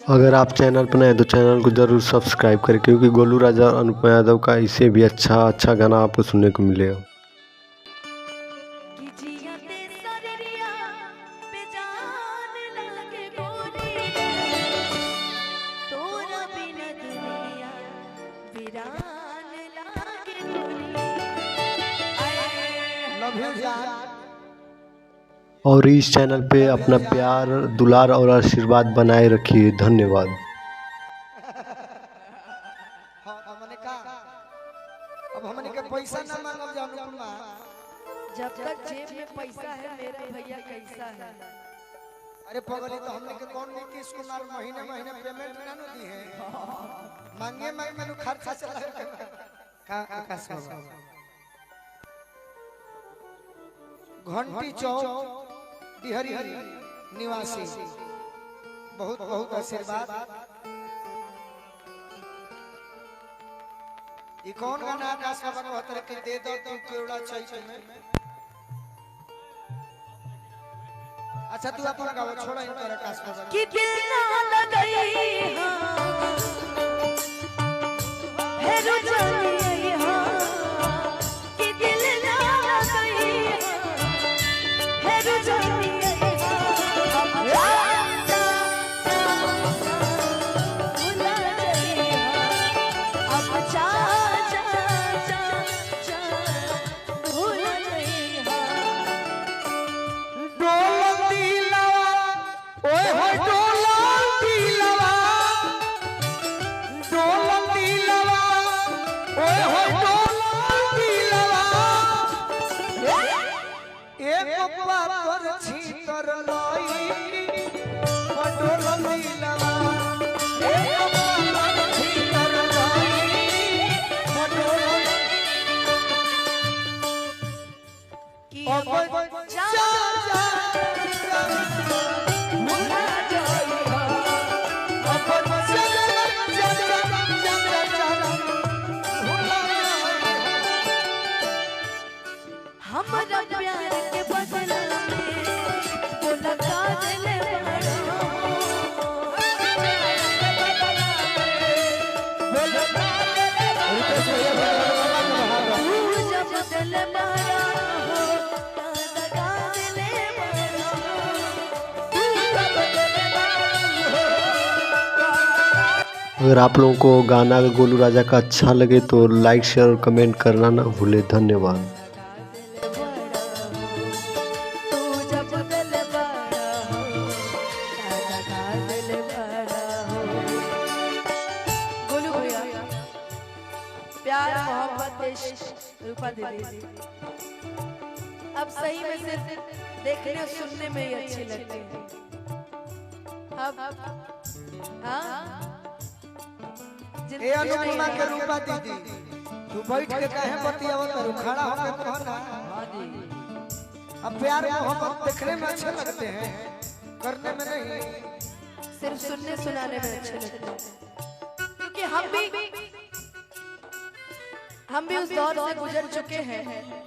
अगर आप चैनल पर नए हैं तो चैनल को ज़रूर सब्सक्राइब करें, क्योंकि गोलू राजा और अनुपमा यादव का इससे भी अच्छा गाना आपको सुनने को मिलेगा। और इस चैनल पे अपना प्यार, दुलार और आशीर्वाद बनाए रखिए। धन्यवाद। अब हमने के पैसा ना मांगब अनुपमा, जब तक जेब में पैसा है मेरा भैया कैसा है। अरे पगली तो हमने के कौन नीतीश कुमार महीने महीने पेमेंट ना नु दी है, मांगे मैंने खर्चा चला का आकाश बाबा घंटी चौक डिहरी निवासी बहुत बहुत आशीर्वाद। ये कौन गाना आकाश बाबा को हतर के दे दो तू केवड़ा चैत में। अच्छा तू अपन गाओ, छोड़ा इन पर आकाश बाबा कि दिल ना लगई हां है रुजनी हां, कि दिल ना लगई हां है रुजनी अगर आप लोगों को गाना गोलू राजा का अच्छा लगे तो लाइक, शेयर और कमेंट करना ना भूले। धन्यवाद। प्यार मोहब्बत रूपा दीदी अब सही में सिर्फ देखने और सुनने में ही अच्छी लगती है। अब हाँ ए अनुपमा के रूपा दीदी तू बैठ के काहे बतियावत है, खड़ा होकर कहना। हां जी, अब प्यार मोहब्बत देखने में अच्छे लगते हैं, करने में नहीं, सिर्फ सुनने सुनाने में अच्छे लगते हैं। क्योंकि हम भी उस दौर से गुजर चुके हैं।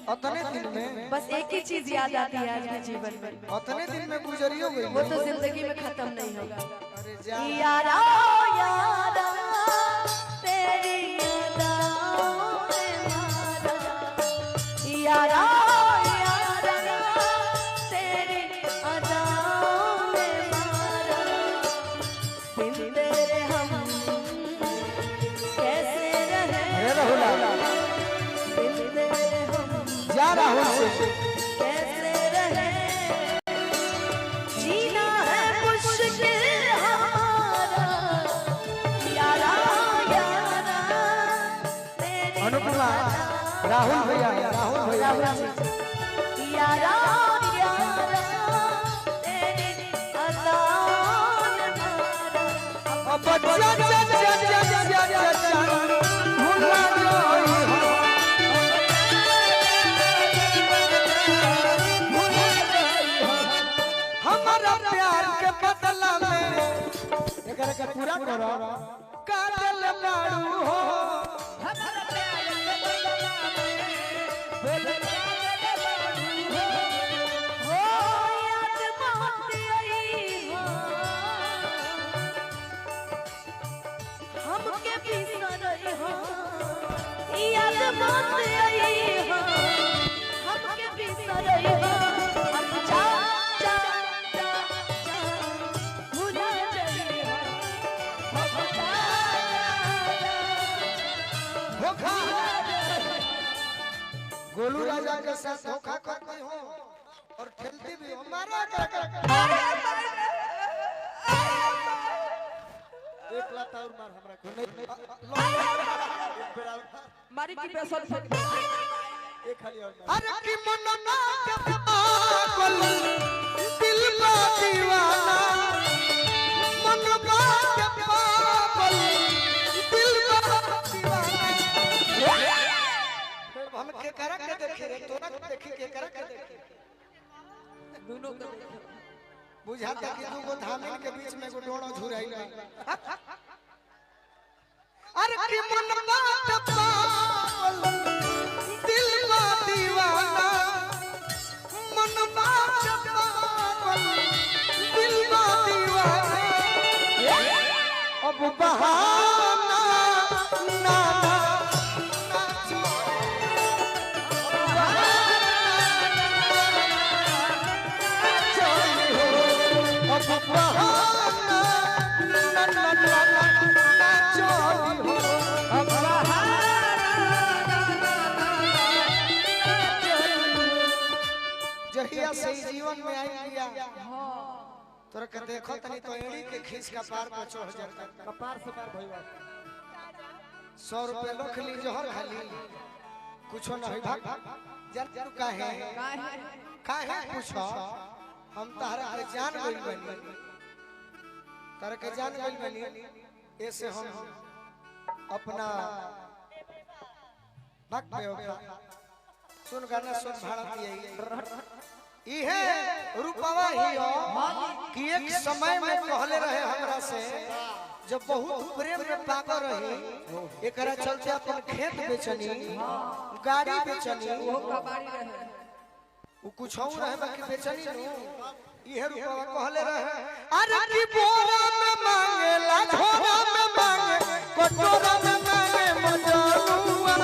उतने दिन में बस एक ही चीज याद आती है आज के जीवन में, उतने दिन में गुजरी हो गई, वो तो जिंदगी में खत्म नहीं होगा। अरे जा यारा यारा तेरी यादां में मारा, यारा यारा तेरी यादां में मारा, बिन तेरे हम कैसे रहे। अरे राहुल जा राहुल से कैसे रहे, जीना है मुश्किल हमारा, यारा यारा तेरी अनुपमा राहुल भैया यारा यारा तेरी अदान मारा। अब भूला हमारा प्यार के बदला में एकरा के पूरा करो, काटल बाड़ू हो हमारा प्यार के बदला में बोल हो याद बहुत आई हो मत आई हो हमके बिसरई हो हम जा जा जा जा भुला जाई हो हम जा धोखा गोलू राजा के साथ धोखा करती हो और खेलती भी हो मारा एक लात और मार हमरा को नहीं एक बेरा मारी की बेसन से एक खाली और अरे कि मनना के पागल दिल का दीवाना मनना के पागल दिल का दीवाना हम के करा के देखे रे तोरा के देखी के करा के देखे दोनों को देखो बुझाता कि दू गो धामिन के बीच में एगो डोड़ो झुराइल अरे कि मनवा के पागल दिल का दीवाना मनवा के पागल दिल का दीवाना अब बहाना ना जहिया से जीवन में आई लिया तोरा के देखो तनी तो एड़ी के खींच का पार पर चढ़ जाता कपार से पार भइबा 100 रुपए लोख ली जोहर खाली कुछो न होई भाग जन काहे पूछो हम तारा के जान गइल बनी तारा के जान गइल बनी ऐसे हम अपना भक्त बेवफा सुन गाना सुन भारत यही इहे रूपवा ही हो कि एक समय में कहले रहे हमरा से जब बहुत प्रेम में पागल रही एकरा चलते अपन खेत बेचनी गाड़ी बेचनी वो कबाड़ी रहे वो कुछ और रहे बाकी बेचनी नहीं इहे रूपवा कहले रहे अरे की बोरा में मांगेला झोरा में मांगे कटोरा में मांगे मजनुआ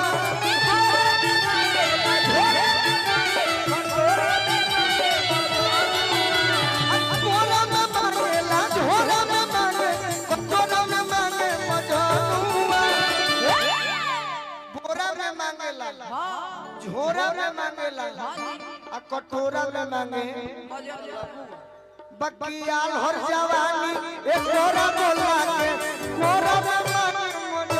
झोरा में मांगेला आ कटोरा में मांगे बकियाल हर जवानी एक गोरा बोला के गोरा में मांगे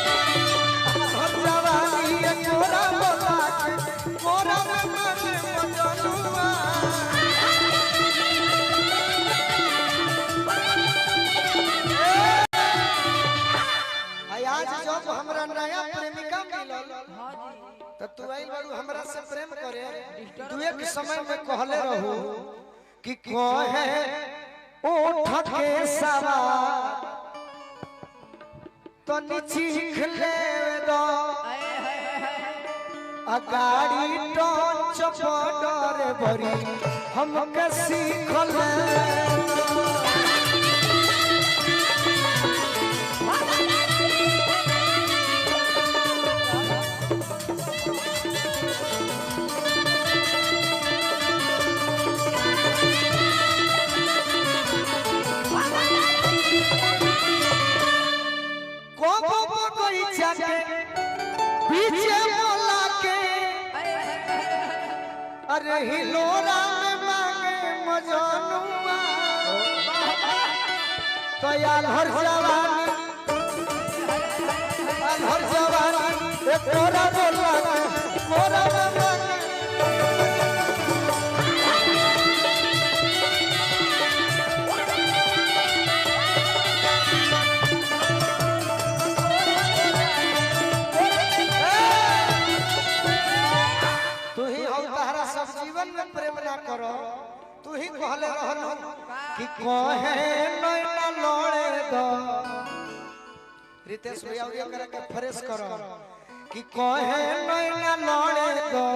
हर जवानी एक गोरा बोला के गोरा में मांगे मजनुआ आज जब हमरा नया प्रेमिका मिलल त तू आई बारू हमरा से प्रेम करे तू एक समय में कहले रहू कि कहे ओठ के सवार तो निचीख ले दो अगाड़ी टच पडर भरी हमके सीखल पीछे बोला के अरे हिलोरा में मांगे मजनुआ तो यार हर जवानी एक गोरा बोला के गोरा में मांगे जीवन में प्रेम ना करो तू ही कहले रहलो कि कहे नैना लोड़े दो रितेश भैया ये करे के फ्रेश करो कि कहे नैना लोड़े दो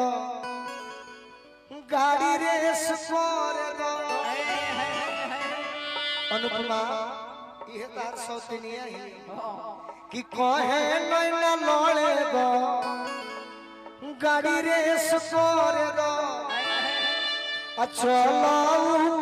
गाड़ी रेस कर दो अनुपमा ये तार सौतनिया ही कि कहे नैना लड़े गो गाड़ी रेस करे गो चलो